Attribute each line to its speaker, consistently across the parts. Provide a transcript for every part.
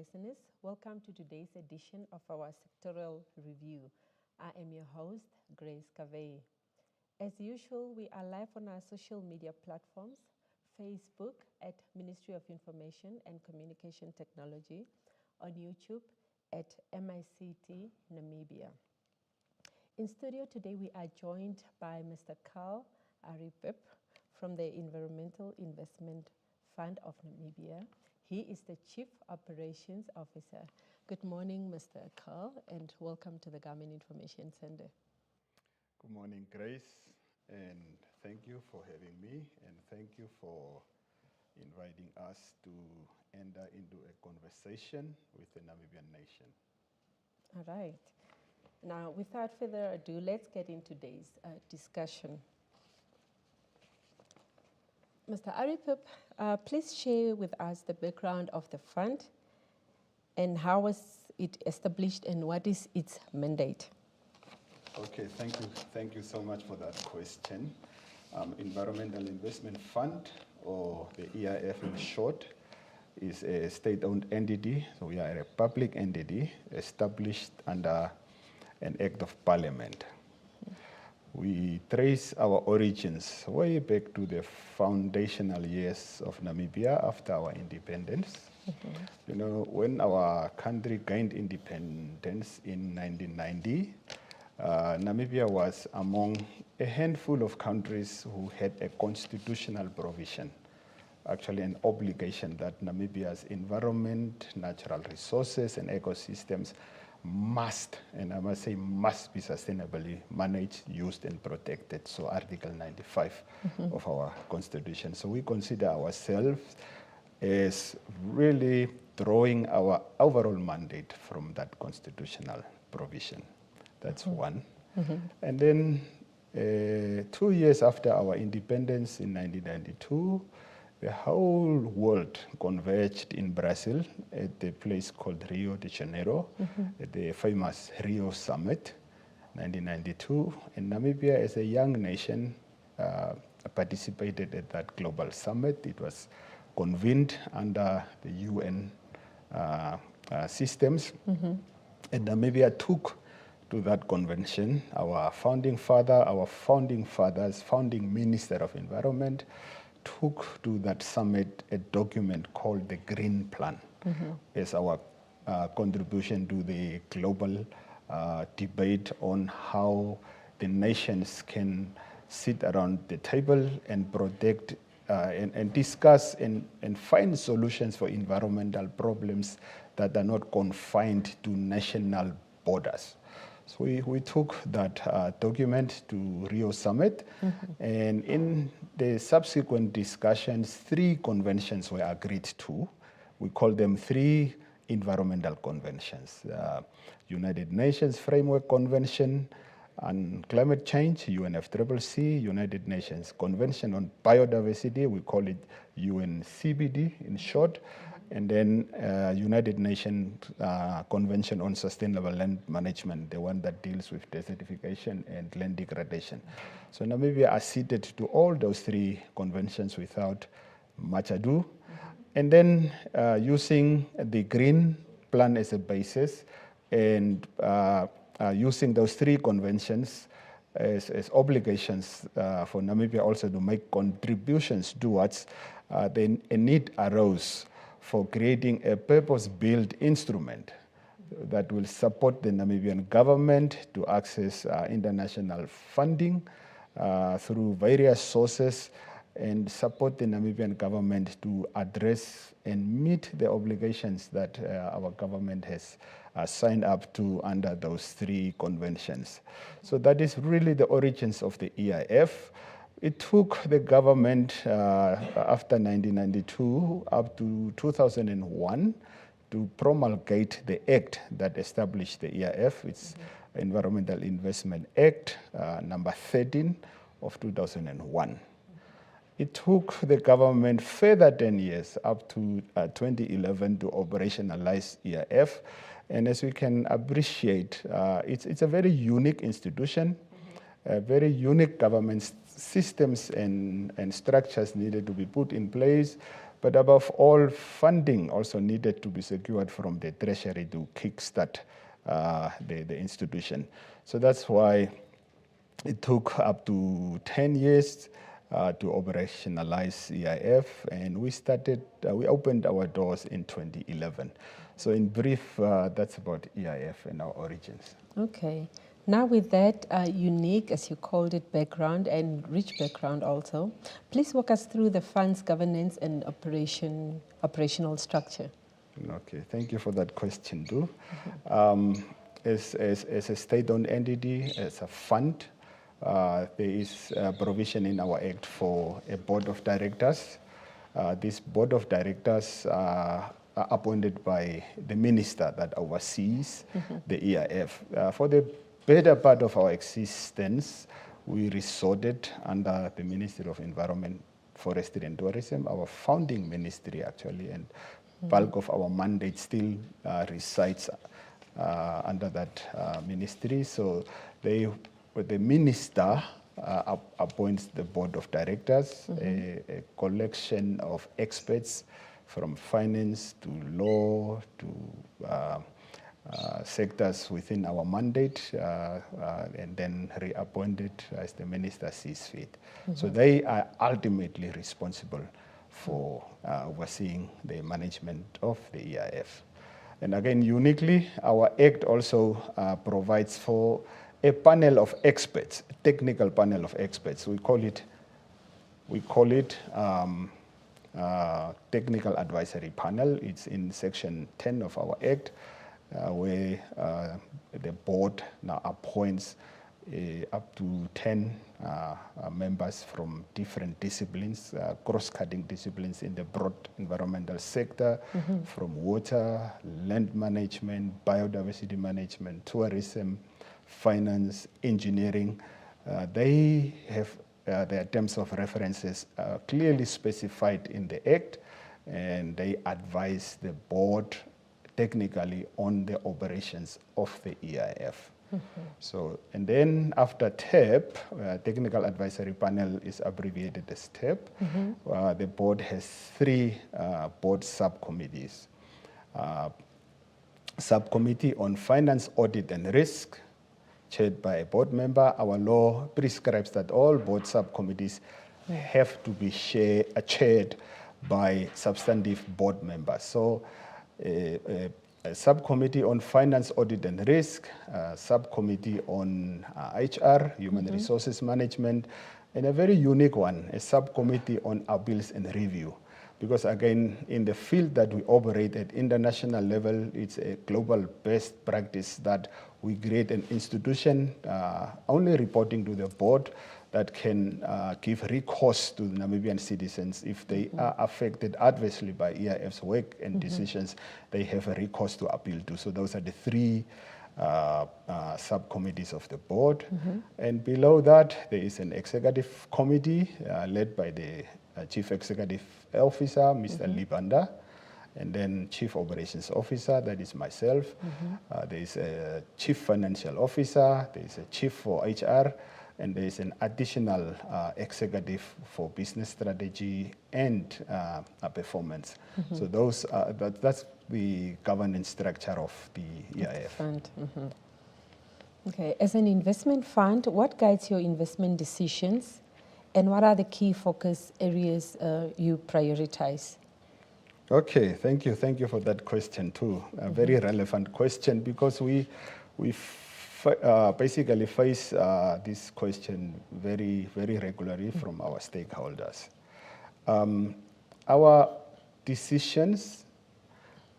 Speaker 1: listeners. Welcome to today's edition of our sectoral review. I am your host, Grace Cavey. As usual, we are live on our social media platforms, Facebook at Ministry of Information and Communication Technology, on YouTube at MICT Namibia. In studio today, we are joined by Mr. Carl Aripep from the Environmental Investment Fund of Namibia. He is the Chief Operations Officer. Good morning, Mr. Carl, and welcome to the Government Information Center.
Speaker 2: Good morning, Grace, and thank you for having me, and thank you for inviting us to enter into a conversation with the Namibian nation.
Speaker 1: All right. Now, without further ado, let's get into today's discussion. Mr. Aripep, please share with us the background of the fund and how was it established and what is its mandate?
Speaker 2: Okay, thank you. Thank you so much for that question. Environmental Investment Fund, or the EIF in short, is a state-owned entity. So we are a public entity established under an Act of Parliament. We trace our origins way back to the foundational years of Namibia after our independence. You know, when our country gained independence in 1990, Namibia was among a handful of countries who had a constitutional provision, actually an obligation that Namibia's environment, natural resources, and ecosystems must, and I must say must, be sustainably managed, used, and protected. So Article 95 of our Constitution. So we consider ourselves as really drawing our overall mandate from that constitutional provision. That's one. And then 2 years after our independence in 1992, the whole world converged in Brazil at a place called Rio de Janeiro, at the famous Rio Summit, 1992. And Namibia, as a young nation, participated at that global summit. It was convened under the UN systems. And Namibia took to that convention our founding father, our founding fathers, founding Minister of Environment, took to that summit a document called the Green Plan as our contribution to the global debate on how the nations can sit around the table and protect and discuss and find solutions for environmental problems that are not confined to national borders. So we took that document to Rio Summit, and in the subsequent discussions, 3 conventions were agreed to. We call them 3 environmental conventions. United Nations Framework Convention on Climate Change, UNFCCC, United Nations Convention on Biodiversity, we call it UNCBD in short, and then United Nations Convention on Sustainable Land Management, the one that deals with desertification and land degradation. So Namibia acceded to all those 3 conventions without much ado. And then using the Green Plan as a basis and using those 3 conventions as obligations for Namibia also to make contributions towards, then a need arose for creating a purpose-built instrument that will support the Namibian government to access international funding through various sources and support the Namibian government to address and meet the obligations that our government has signed up to under those 3 conventions. So that is really the origins of the EIF. It took the government after 1992 up to 2001 to promulgate the act that established the EIF. It's Environmental Investment Act number 13 of 2001. It took the government further 10 years up to 2011 to operationalize EIF. And as we can appreciate, it's a very unique institution, very unique government systems and structures needed to be put in place But above all, funding also needed to be secured from the treasury to kickstart the institution. So that's why it took up to 10 years to operationalize EIF, and we opened our doors in 2011. So in brief, that's about EIF and our origins.
Speaker 1: Okay. Now with that unique, as you called it, background and rich background also, please walk us through the fund's governance and operational structure.
Speaker 2: Okay, thank you for that question too. As a state-owned entity, as a fund, there is a provision in our Act for a board of directors. This board of directors are appointed by the minister that oversees the EIF. For the better part of our existence, we resorted under the Ministry of Environment, Forestry and Tourism, our founding ministry actually, and bulk of our mandate still resides under that ministry. So the minister appoints the board of directors, a collection of experts from finance to law to sectors within our mandate, and then reappointed as the minister sees fit. So they are ultimately responsible for overseeing the management of the EIF. And again, uniquely, our Act also provides for a panel of experts, a technical panel of experts. We call it Technical Advisory Panel. It's in Section 10 of our Act, where the board now appoints up to 10 members from different disciplines, cross-cutting disciplines in the broad environmental sector, from water, land management, biodiversity management, tourism, finance, engineering. They have their terms of references clearly specified in the Act, and they advise the board technically on the operations of the EIF. So, and then after TAP, Technical Advisory Panel is abbreviated as TAP, the board has 3 board subcommittees. Subcommittee on Finance, Audit and Risk, chaired by a board member. Our law prescribes that all board subcommittees have to be chaired by substantive board members. So a subcommittee on finance, audit and risk, a subcommittee on HR, human resources management, and a very unique one, a subcommittee on appeals and review. Because again, in the field that we operate at international level, it's a global best practice that we create an institution only reporting to the board that can give recourse to Namibian citizens if they are affected adversely by EIF's work and decisions. They have a recourse to appeal to. So those are the 3 subcommittees of the board. And below that, there is an executive committee led by the Chief Executive Officer, Mr. Libanda, and then Chief Operations Officer, that is myself. There is a Chief Financial Officer, there is a Chief for HR, and there is an additional executive for business strategy and performance. So those that's the governance structure of the EIF.
Speaker 1: Fund. Okay, as an investment fund, what guides your investment decisions, and what are the key focus areas you prioritize?
Speaker 2: Okay, thank you for that question too. A very relevant question, because we basically face this question very regularly from our stakeholders. Our decisions,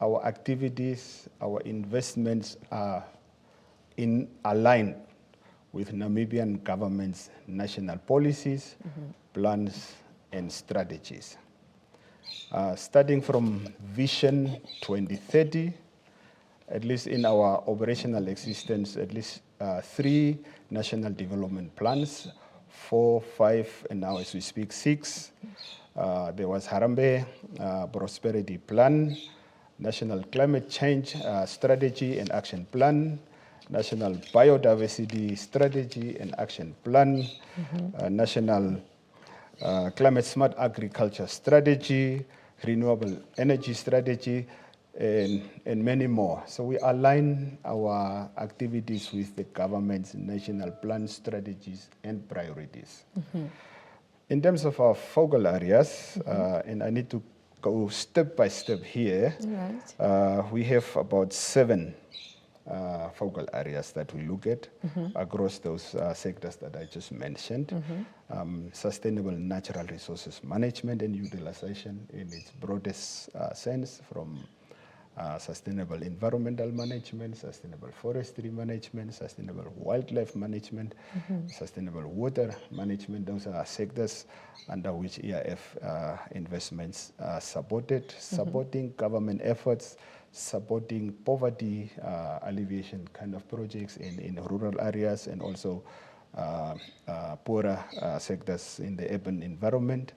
Speaker 2: our activities, our investments are in aligned with Namibian government's national policies, plans, and strategies. Starting from Vision 2030, at least in our operational existence, at least 3 national development plans, 4, 5, and now as we speak, 6. There was Harambee Prosperity Plan, National Climate Change Strategy and Action Plan, National Biodiversity Strategy and Action Plan, National Climate Smart Agriculture Strategy, renewable energy strategy, and many more. So we align our activities with the government's national plan strategies and priorities. In terms of our focal areas, and I need to go step by step here, we have about 7 focal areas that we look at across those sectors that I just mentioned. Sustainable natural resources management and utilization in its broadest sense, from sustainable environmental management, sustainable forestry management, sustainable wildlife management, sustainable water management. Those are sectors under which EIF investments are supported, supporting government efforts, supporting poverty alleviation kind of projects in rural areas, and also poorer sectors in the urban environment.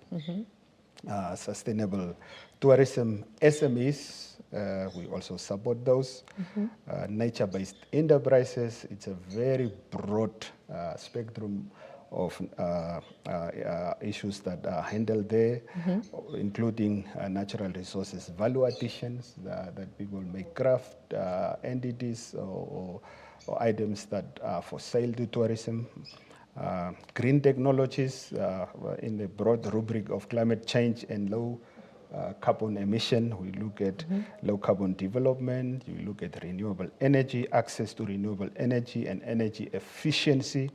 Speaker 2: Sustainable tourism SMEs, we also support those. Nature-based enterprises, it's a very broad spectrum of issues that are handled there, including natural resources value additions that people may craft entities or items that are for sale to tourism. Green technologies in the broad rubric of climate change and low carbon emission. We look at low carbon development, we look at renewable energy, access to renewable energy and energy efficiency,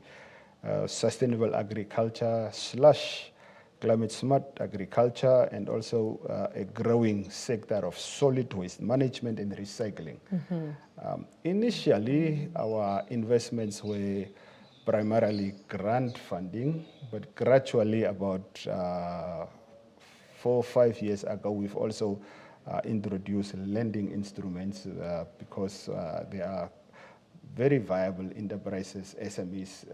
Speaker 2: sustainable agriculture / climate smart agriculture, and also a growing sector of solid waste management and recycling. Initially, our investments were primarily grant funding, but gradually, about 4 or 5 years ago, we've also introduced lending instruments because they are very viable enterprises, SMEs,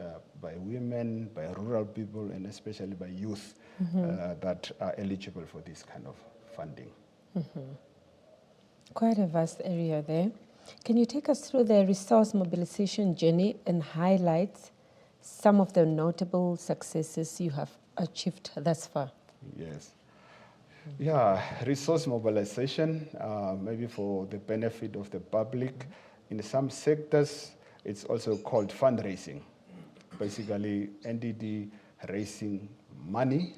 Speaker 2: by women, by rural people, and especially by youth that are eligible for this kind of funding.
Speaker 1: Quite a vast area there. Can you take us through the resource mobilization journey and highlight some of the notable successes you have achieved thus far?
Speaker 2: Yes. Yeah, resource mobilization, maybe for the benefit of the public. In some sectors, it's also called fundraising. Basically, entity raising money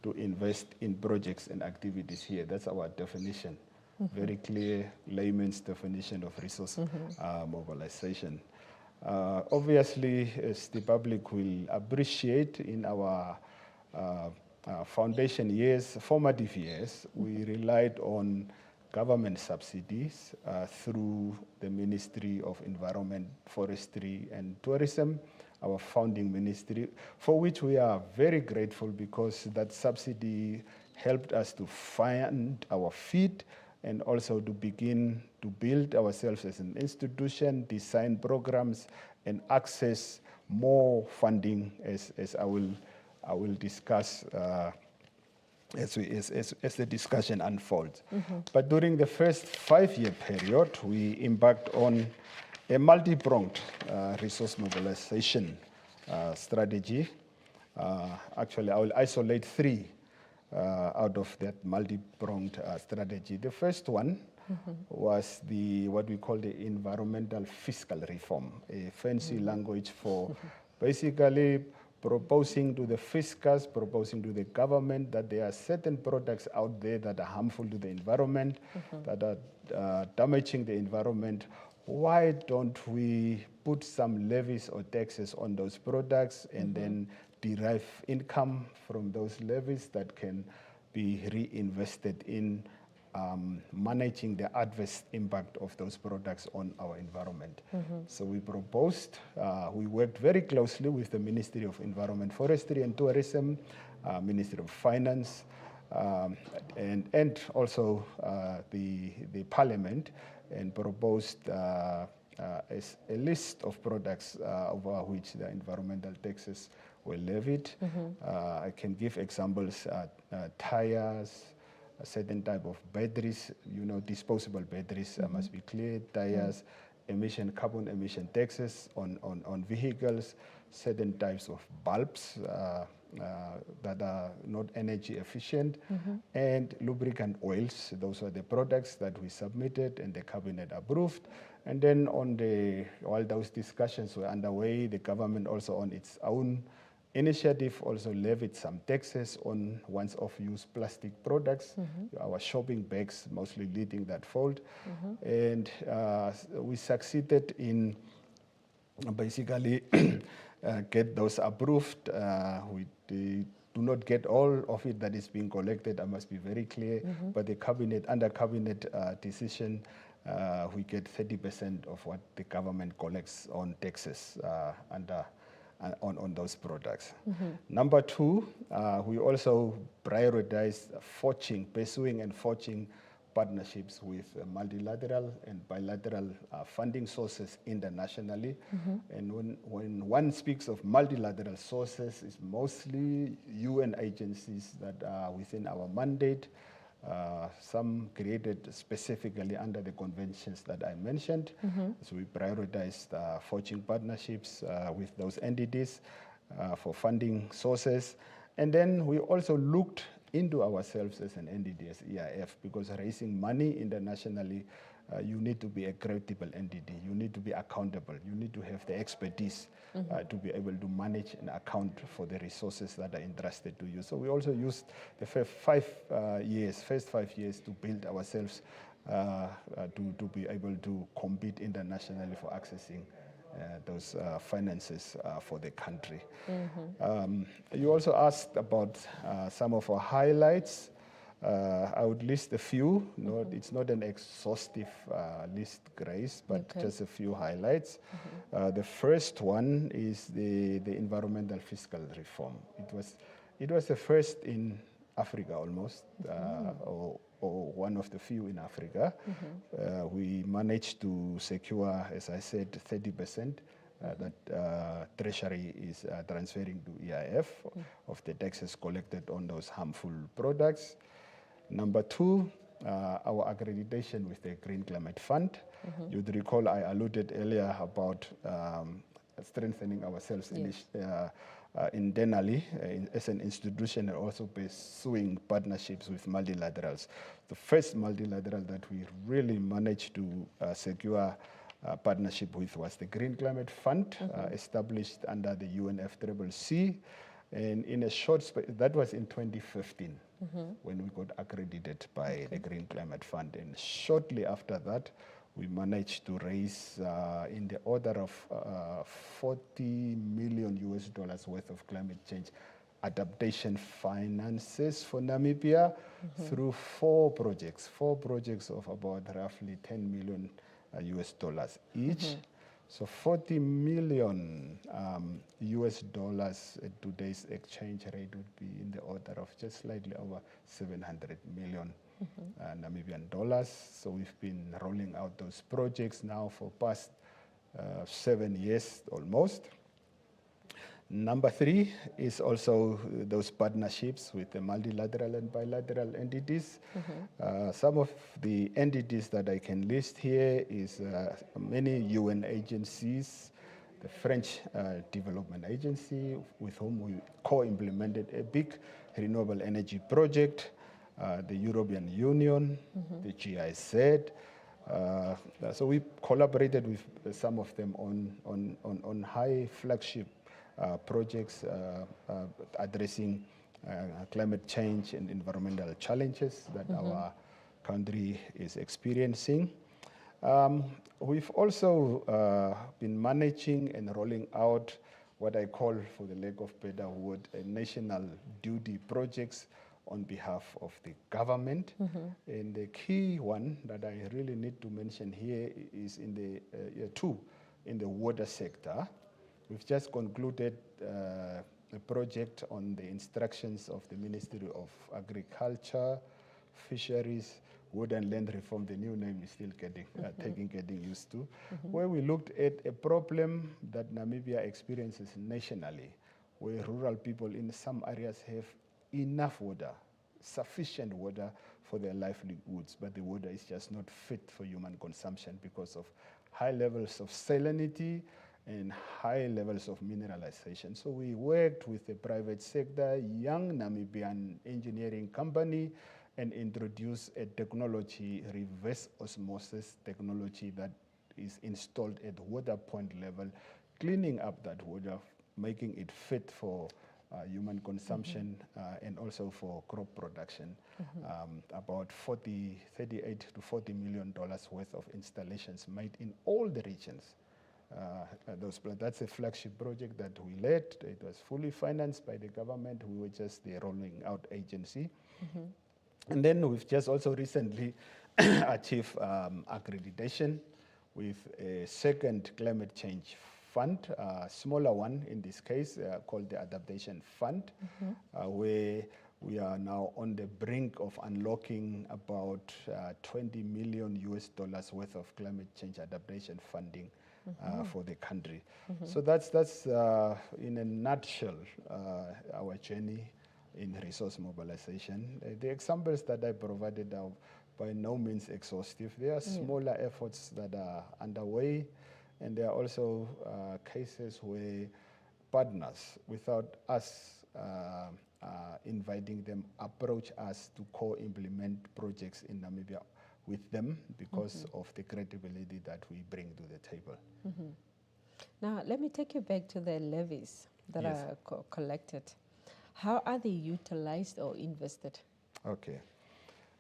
Speaker 2: to invest in projects and activities here. That's our definition. Very clear layman's definition of resource mobilization. Obviously, as the public will appreciate, in our foundation years, formative years, we relied on government subsidies through the Ministry of Environment, Forestry and Tourism, our founding ministry, for which we are very grateful, because that subsidy helped us to find our feet and also to begin to build ourselves as an institution, design programs, and access more funding, as I will discuss as the discussion unfolds. But during the first 5-year period, we embarked on a multi-pronged resource mobilization strategy. Actually, I will isolate 3 out of that multi-pronged strategy. The first one was what we call the environmental fiscal reform, a fancy language for basically proposing to the fiscus, proposing to the government that there are certain products out there that are harmful to the environment, that are damaging the environment. Why don't we put some levies or taxes on those products and then derive income from those levies that can be reinvested in managing the adverse impact of those products on our environment. So we proposed, we worked very closely with the Ministry of Environment, Forestry and Tourism, Ministry of Finance, and also the Parliament, and proposed a list of products over which the environmental taxes were levied. I can give examples: tires, a certain type of batteries, disposable batteries, must be clear, tires, carbon emission taxes on vehicles, certain types of bulbs, that are not energy efficient, and lubricant oils. Those are the products that we submitted and the cabinet approved. And then while those discussions were underway, the government also on its own initiative also levied some taxes on once-off use plastic products, our shopping bags mostly leading that fold. And we succeeded in basically get those approved. We do not get all of it that is being collected, I must be very clear, but the cabinet, under cabinet decision, we get 30% of what the government collects on taxes on those products. Number two, we also prioritize pursuing and forging partnerships with multilateral and bilateral funding sources internationally. And when one speaks of multilateral sources, it's mostly UN agencies that are within our mandate, some created specifically under the conventions that I mentioned. So we prioritized forging partnerships with those entities for funding sources. And then we also looked into ourselves as an entity, as EIF, because raising money internationally, you need to be a credible entity. You need to be accountable. You need to have the expertise to be able to manage and account for the resources that are entrusted to you. So we also used the first 5 years to build ourselves to be able to compete internationally for accessing those finances for the country. You also asked about some of our highlights. I would list a few. It's not an exhaustive list, Grace, but just a few highlights. The first one is the environmental fiscal reform. It was the first in Africa almost, or one of the few in Africa. We managed to secure, as I said, 30% that Treasury is transferring to EIF of the taxes collected on those harmful products. Number two, our accreditation with the Green Climate Fund. You'd recall I alluded earlier about strengthening ourselves internally as an institution, and also pursuing partnerships with multilaterals. The first multilateral that we really managed to secure a partnership with was the Green Climate Fund, established under the UNFCCC. And in a short space, that was in 2015 when we got accredited by the Green Climate Fund. And shortly after that, we managed to raise in the order of $40 million worth of climate change adaptation finances for Namibia through 4 projects of about roughly $10 million each. So 40 million US dollars at today's exchange rate would be in the order of just slightly over 700 million Namibian dollars. So we've been rolling out those projects now for past 7 years almost. Number 3 is also those partnerships with the multilateral and bilateral entities. Some of the entities that I can list here is many UN agencies, the French Development Agency, with whom we co-implemented a big renewable energy project, the European Union, the GIZ. So we collaborated with some of them on high flagship projects addressing climate change and environmental challenges that our country is experiencing. We've also been managing and rolling out what I call, for the lack of better word, national duty projects on behalf of the government. And the key one that I really need to mention here is in the water sector. We've just concluded a project on the instructions of the Ministry of Agriculture, Fisheries, Wood and Land Reform. The new name is still getting used to, where we looked at a problem that Namibia experiences nationally, where rural people in some areas have enough water, sufficient water for their livelihoods, but the water is just not fit for human consumption because of high levels of salinity and high levels of mineralization. So we worked with the private sector, young Namibian engineering company, and introduced a technology, reverse osmosis technology, that is installed at water point level, cleaning up that water, making it fit for human consumption and also for crop production. About 38 to $40 million worth of installations made in all the regions. That's a flagship project that we led. It was fully financed by the government. We were just the rolling out agency. And then we've just also recently achieved accreditation with a second climate change fund, a smaller one in this case, called the Adaptation Fund, where we are now on the brink of unlocking about 20 million US dollars worth of climate change adaptation funding for the country. So that's in a nutshell our journey in resource mobilization. The examples that I provided are by no means exhaustive. There are smaller efforts that are underway, and there are also cases where partners, without us inviting them, approach us to co-implement projects in Namibia with them because of the credibility that we bring to the table.
Speaker 1: Now, let me take you back to the levies that are collected. How are they utilized or invested?
Speaker 2: Okay.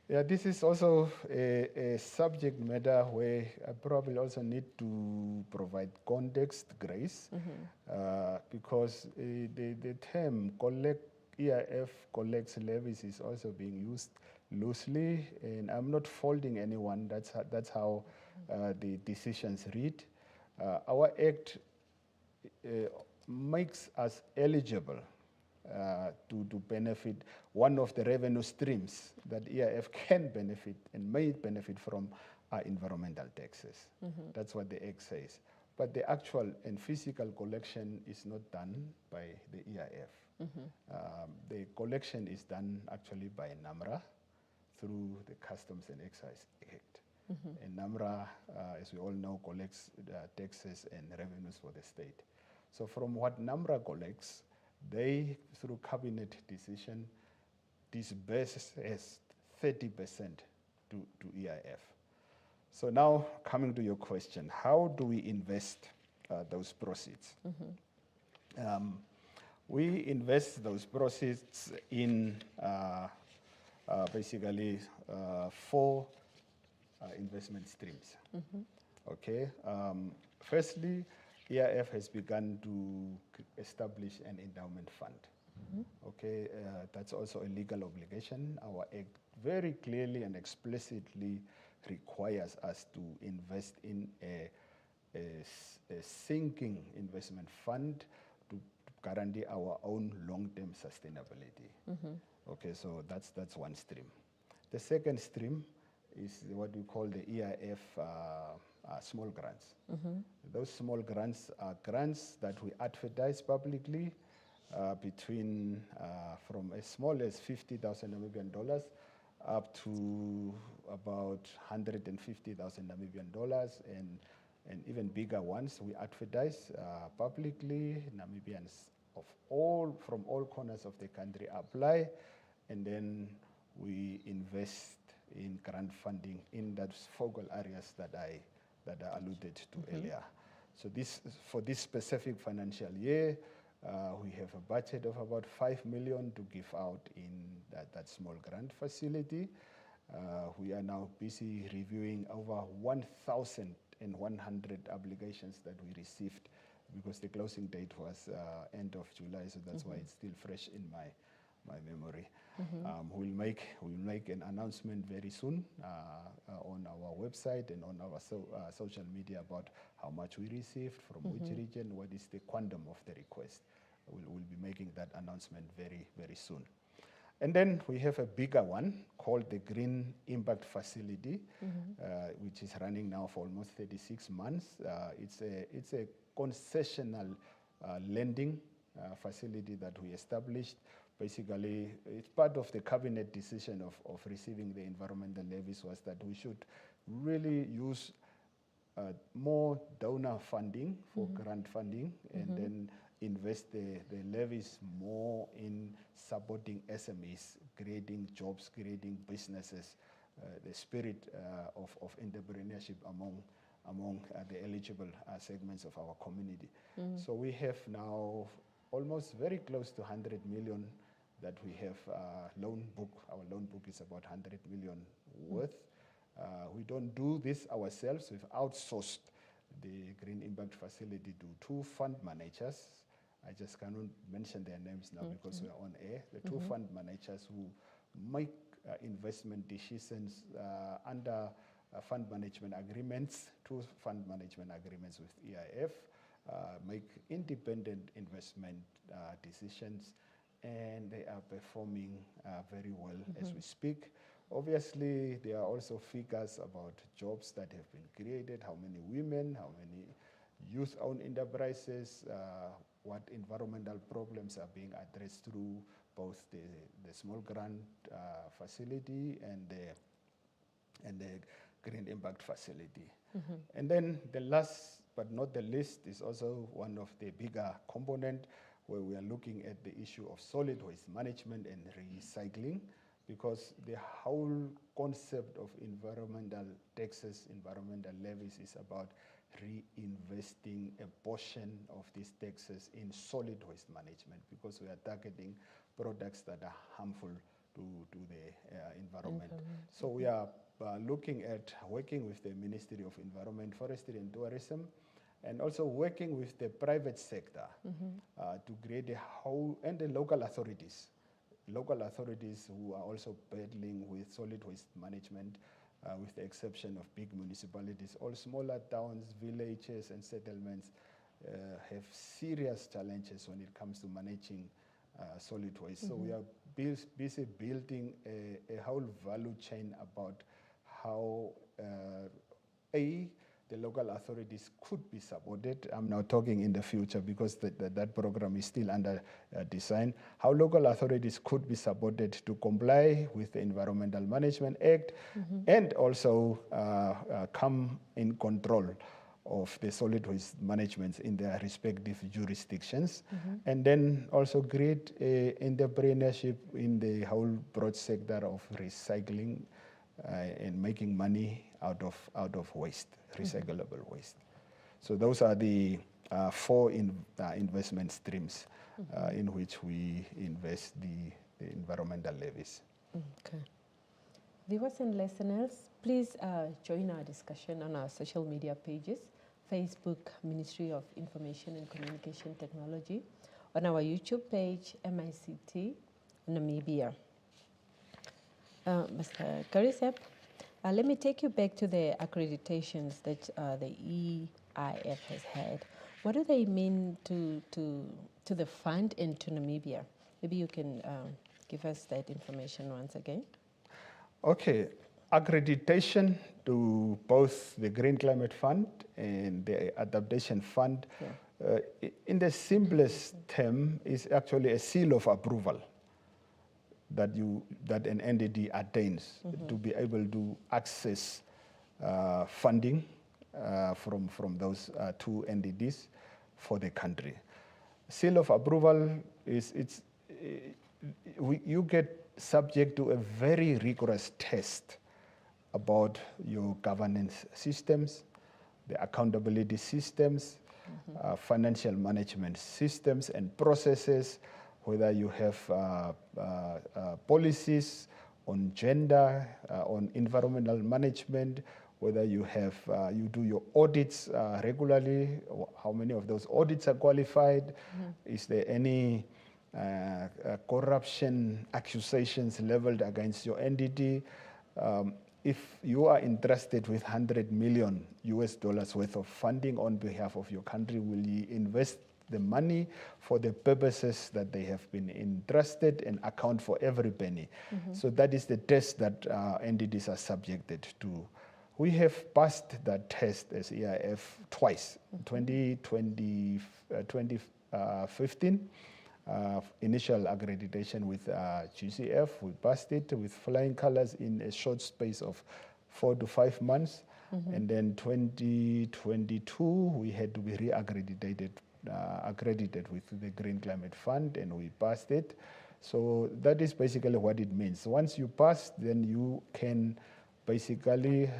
Speaker 2: Yeah, this is also a subject matter where I probably also need to provide context, Grace, because the term EIF collects levies is also being used loosely, and I'm not faulting anyone. That's how the decisions read. Our act makes us eligible to benefit. One of the revenue streams that EIF can benefit and may benefit from are environmental taxes. That's what the Act says. But the actual and physical collection is not done by the EIF. The collection is done actually by NAMRA through the Customs and Excise Act. And NAMRA, as we all know, collects taxes and revenues for the state. So from what NAMRA collects, they, through cabinet decision, disburse as 30% to EIF. So now, coming to your question, how do we invest those proceeds? We invest those proceeds in basically 4 investment streams. Okay. Firstly, EIF has begun to establish an endowment fund. Okay, that's also a legal obligation. Our Act very clearly and explicitly requires us to invest in a sinking investment fund to guarantee our own long-term sustainability. Okay, so that's one stream. The second stream is what we call the EIF small grants. Those small grants are grants that we advertise publicly between from as small as 50,000 Namibian dollars up to about 150,000 Namibian dollars, and even bigger ones we advertise publicly. Namibians from all corners of the country apply, and then we invest in grant funding in those focal areas that I alluded to earlier. So for this specific financial year, we have a budget of about 5 million to give out in that small grant facility. We are now busy reviewing over 1,100 obligations that we received, because the closing date was end of July, so that's why it's still fresh in my memory. We'll make an announcement very soon on our website and on our social media about how much we received, from which region, what is the quantum of the request. We'll be making that announcement very, very soon. And then we have a bigger one called the Green Impact Facility, which is running now for almost 36 months. It's a concessional lending facility that we established. Basically, it's part of the cabinet decision of receiving the environmental levies, was that we should really use more donor funding for grant funding, and then invest the levies more in supporting SMEs, creating jobs, creating businesses, the spirit of entrepreneurship among the eligible segments of our community. So we have now almost very close to 100 million that we have loan book. Our loan book is about 100 million worth. We don't do this ourselves. We've outsourced the Green Impact Facility to two fund managers. I just cannot mention their names now because we are on air. The two fund managers who make investment decisions under fund management agreements, two fund management agreements with EIF, make independent investment decisions, and they are performing very well as we speak. Obviously, there are also figures about jobs that have been created, how many women, how many youth-owned enterprises, what environmental problems are being addressed through both the small grant facility and the Green Impact Facility. And then the last but not the least is also one of the bigger component where we are looking at the issue of solid waste management and recycling, because the whole concept of environmental taxes, environmental levies is about reinvesting a portion of these taxes in solid waste management, because we are targeting products that are harmful to the environment. So we are looking at working with the Ministry of Environment, Forestry and Tourism, and also working with the private sector to create a whole, and the local authorities who are also battling with solid waste management, with the exception of big municipalities. All smaller towns, villages, and settlements have serious challenges when it comes to managing solid waste. So we are busy building a whole value chain about how the local authorities could be supported. I'm now talking in the future because that program is still under design. How local authorities could be supported to comply with the Environmental Management Act and also come in control of the solid waste management in their respective jurisdictions, and then also create entrepreneurship in the whole broad sector of recycling and making money out of waste, recyclable waste. So those are the four investment streams in which we invest the environmental levies.
Speaker 1: Okay. Viewers and listeners, please join our discussion on our social media pages, Facebook, Ministry of Information and Communication Technology, on our YouTube page, MICT Namibia. Mr. Karisep, let me take you back to the accreditations that the EIF has had. What do they mean to the fund and to Namibia? Maybe you can give us that information once again.
Speaker 2: Okay, accreditation to both the Green Climate Fund and the Adaptation Fund, in the simplest term, is actually a seal of approval that an entity attains to be able to access funding from those two entities for the country. Seal of approval is you get subject to a very rigorous test about your governance systems, the accountability systems, financial management systems and processes, whether you have policies on gender, on environmental management, whether you have you do your audits regularly, how many of those audits are qualified, is there any corruption accusations leveled against your entity. If you are entrusted with $100 million worth of funding on behalf of your country, will you invest the money for the purposes that they have been entrusted and account for every penny? So that is the test that entities are subjected to. We have passed that test as EIF twice, 2015. Initial accreditation with GCF, we passed it with flying colors in a short space of 4 to 5 months. And then 2022, we had to be accredited with the Green Climate Fund, and we passed it. So that is basically what it means. Once you pass, then you can basically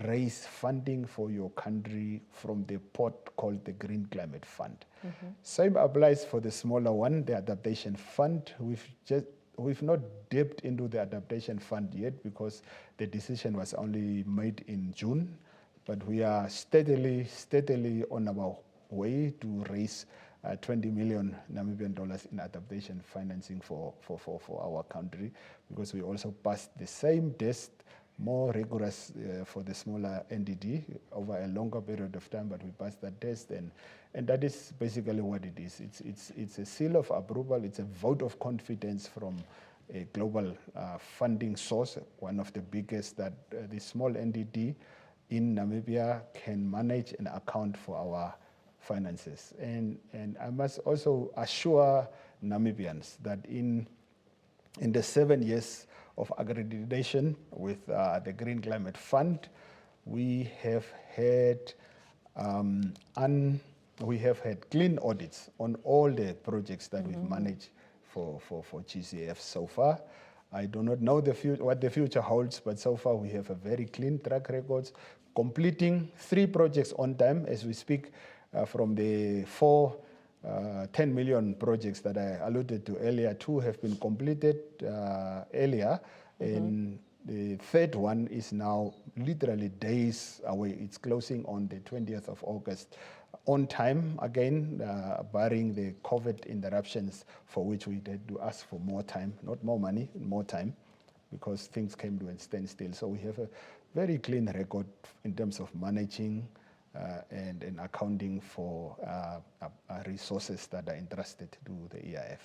Speaker 2: raise funding for your country from the pot called the Green Climate Fund. Same applies for the smaller one, the Adaptation Fund. We've not dipped into the Adaptation Fund yet because the decision was only made in June, but we are steadily on our way to raise 20 million Namibian dollars in adaptation financing for our country, because we also passed the same test, more rigorous for the smaller NDD over a longer period of time, but we passed that test, and that is basically what it is. It's a seal of approval, it's a vote of confidence from a global funding source, one of the biggest that the small NDD in Namibia can manage and account for our finances. And I must also assure Namibians that in the 7 years of accreditation with the Green Climate Fund, we have had clean audits on all the projects that we've managed for GCF so far. I do not know what the future holds, but so far we have a very clean track record, completing 3 projects on time as we speak. From the 10 million projects that I alluded to earlier, 2 have been completed earlier, and the third one is now literally days away. It's closing on the 20th of August, on time again, barring the COVID interruptions, for which we had to ask for more time, not more money, more time, because things came to a standstill. So we have a very clean record in terms of managing and accounting for resources that are entrusted to the EIF.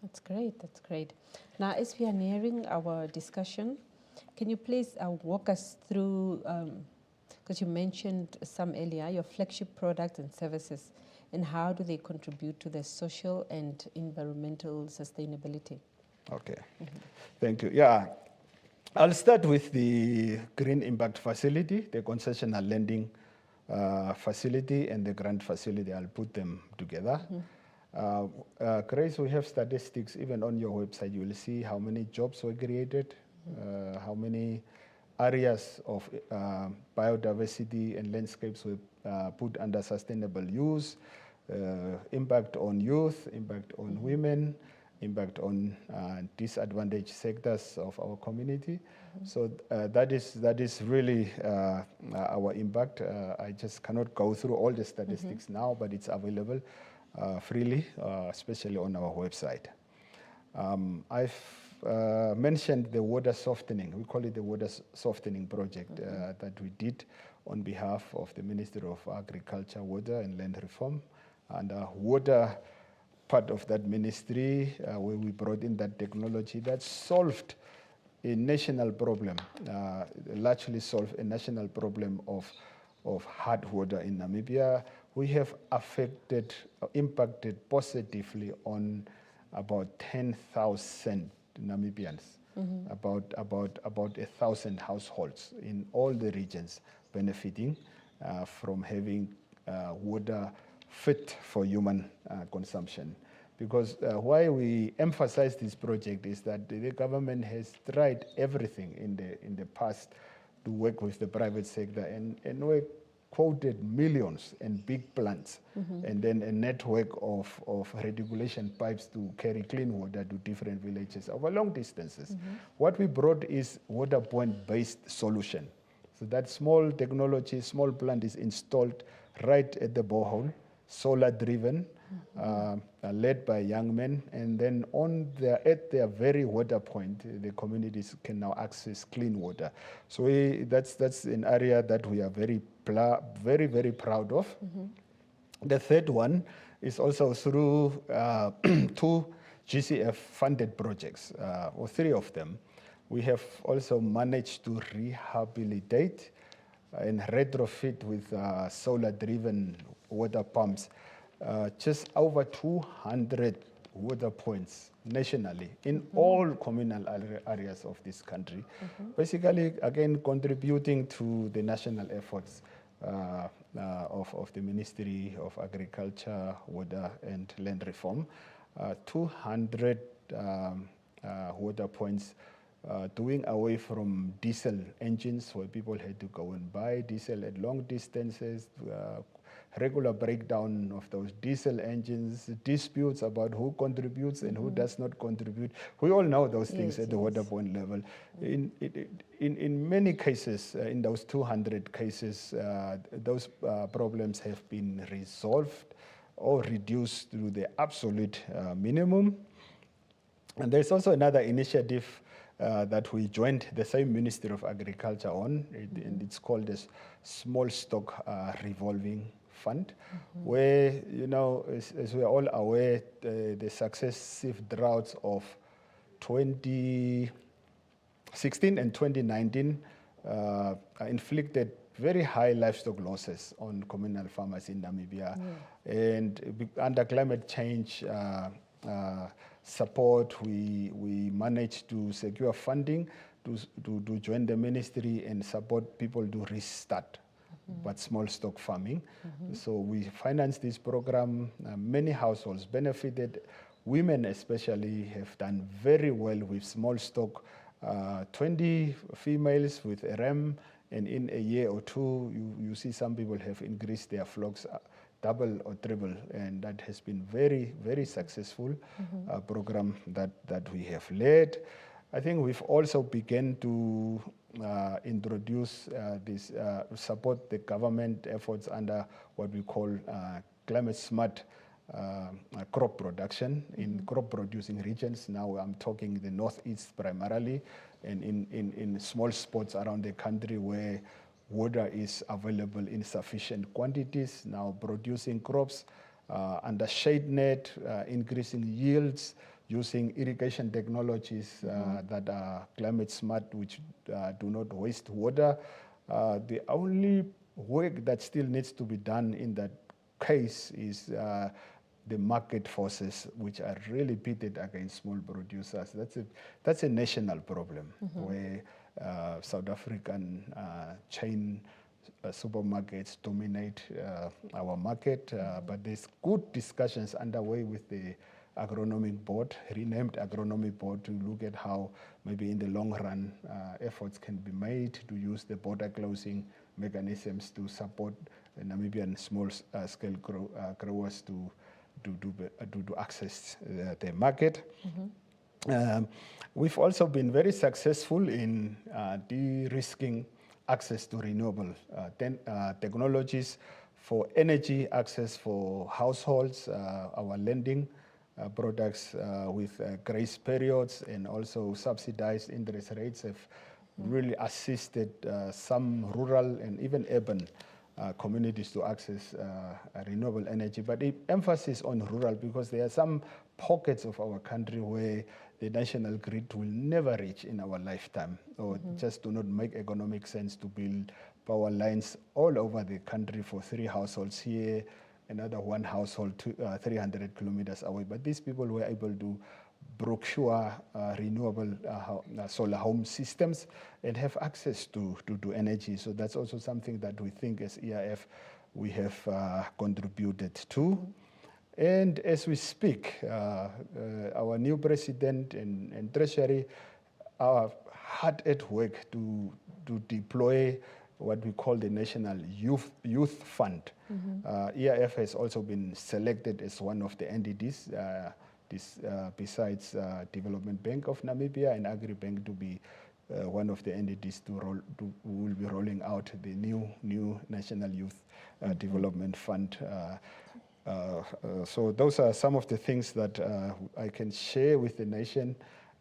Speaker 1: That's great, that's great. Now, as we are nearing our discussion, can you please walk us through, because you mentioned some earlier, your flagship products and services, and how do they contribute to the social and environmental sustainability?
Speaker 2: Okay, thank you. Yeah, I'll start with the Green Impact Facility, the concessional lending facility, and the grant facility. I'll put them together. Grace, we have statistics even on your website. You will see how many jobs were created, how many areas of biodiversity and landscapes were put under sustainable use, impact on youth, impact on women, impact on disadvantaged sectors of our community. So that is really our impact. I just cannot go through all the statistics now, but it's available freely, especially on our website. I've mentioned the water softening. We call it the water softening project that we did on behalf of the Ministry of Agriculture, Water and Land Reform, and water part of that ministry, where we brought in that technology that solved a national problem, largely solved a national problem of hard water in Namibia. We have impacted positively on about 10,000 Namibians, about 1,000 households in all the regions benefiting from having water fit for human consumption. Because why we emphasize this project is that the government has tried everything in the past to work with the private sector, and we quoted millions and big plants, and then a network of reticulation pipes to carry clean water to different villages over long distances. What we brought is water point-based solution. So that small technology, small plant is installed right at the borehole, solar-driven, led by young men, and then at their very water point, the communities can now access clean water. So that's an area that we are very, very proud of. The third one is also through 2 GCF-funded projects, or 3 of them. We have also managed to rehabilitate and retrofit with solar-driven water pumps just over 200 water points nationally in all communal areas of this country. Basically, again, contributing to the national efforts of the Ministry of Agriculture, Water and Land Reform. 200 water points, doing away from diesel engines where people had to go and buy diesel at long distances, regular breakdown of those diesel engines, disputes about who contributes and who does not contribute. We all know those things at the water point level. In many cases, in those 200 cases, those problems have been resolved or reduced to the absolute minimum. And there's also another initiative that we joined the same Ministry of Agriculture on, and it's called the Small Stock Revolving Fund, where, you know, as we're all aware, the successive droughts of 2016 and 2019 inflicted very high livestock losses on communal farmers in Namibia. And under climate change support, we managed to secure funding to join the ministry and support people to restart but small stock farming. So we financed this program. Many households benefited. Women especially have done very well with small stock. 20 females with a ram, and in a year or two, you see some people have increased their flocks double or triple, and that has been very, very successful program that we have led. I think we've also begun to introduce this, support the government efforts under what we call climate smart crop production in crop producing regions. Now I'm talking the northeast primarily, and in small spots around the country where water is available in sufficient quantities, now producing crops under shade net, increasing yields, using irrigation technologies that are climate smart, which do not waste water. The only work that still needs to be done in that case is the market forces, which are really pitted against small producers. That's a national problem where South African chain supermarkets dominate our market, but there's good discussions underway with the agronomic board, renamed agronomic board, to look at how maybe in the long run efforts can be made to use the border closing mechanisms to support Namibian small scale growers to access the market. We've also been very successful in de-risking access to renewable technologies for energy access for households, our lending products with grace periods and also subsidized interest rates have really assisted some rural and even urban communities to access renewable energy. But the emphasis on rural, because there are some pockets of our country where the national grid will never reach in our lifetime, or just do not make economic sense to build power lines all over the country for 3 households here, another 1 household 300 kilometers away. But these people were able to procure renewable solar home systems and have access to energy. So that's also something that we think as EIF we have contributed to. And as we speak, our new president and treasury are hard at work to deploy what we call the National Youth Fund. EIF has also been selected as one of the entities, besides Development Bank of Namibia and Agribank, to be one of the entities who will be rolling out the new National Youth Development Fund. So those are some of the things that I can share with the nation.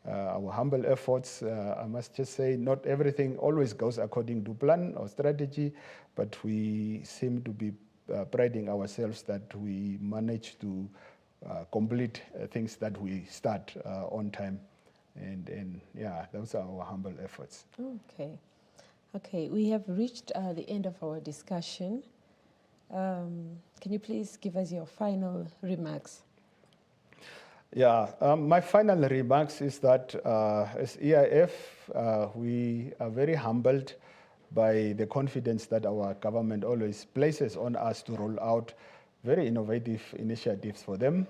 Speaker 2: Our humble efforts, I must just say, not everything always goes according to plan or strategy, but we seem to be priding ourselves that we manage to complete things that we start on time. And yeah, those are our humble efforts.
Speaker 1: Okay, we have reached the end of our discussion. Can you please give us your final remarks?
Speaker 2: Yeah, my final remarks is that as EIF, we are very humbled by the confidence that our government always places on us to roll out very innovative initiatives for them.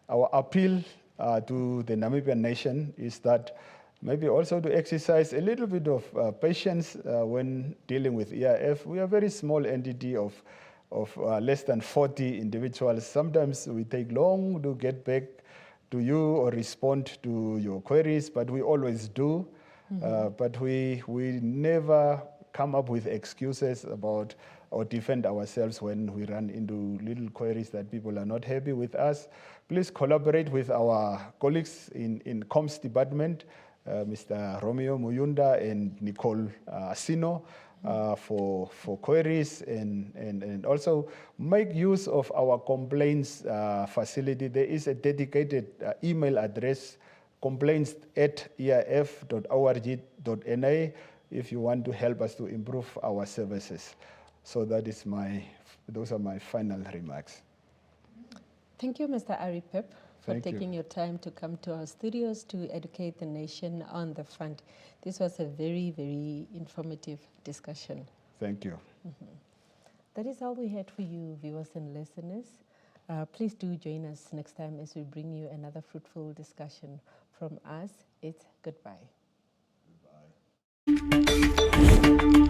Speaker 2: Our appeal to the Namibian nation is that maybe also to exercise a little bit of patience when dealing with EIF. We are a very small entity of less than 40 individuals. Sometimes we take long to get back to you or respond to your queries, but we always do. But we never come up with excuses about or defend ourselves when we run into little queries that people are not happy with us. Please collaborate with our colleagues in Comms Department, Mr. Romeo Muyunda and Nicole Asino, for queries and also make use of our complaints facility. There is a dedicated email address, complaints@eif.org.na, if you want to help us to improve our services. So those are my final remarks.
Speaker 1: Thank you, Mr. Aripep, for
Speaker 2: Thank you.
Speaker 1: taking your time to come to our studios to educate the nation on the fund. This was a very, very informative discussion.
Speaker 2: Thank you.
Speaker 1: That is all we had for you, viewers and listeners. Please do join us next time as we bring you another fruitful discussion. From us, it's goodbye.
Speaker 2: Goodbye.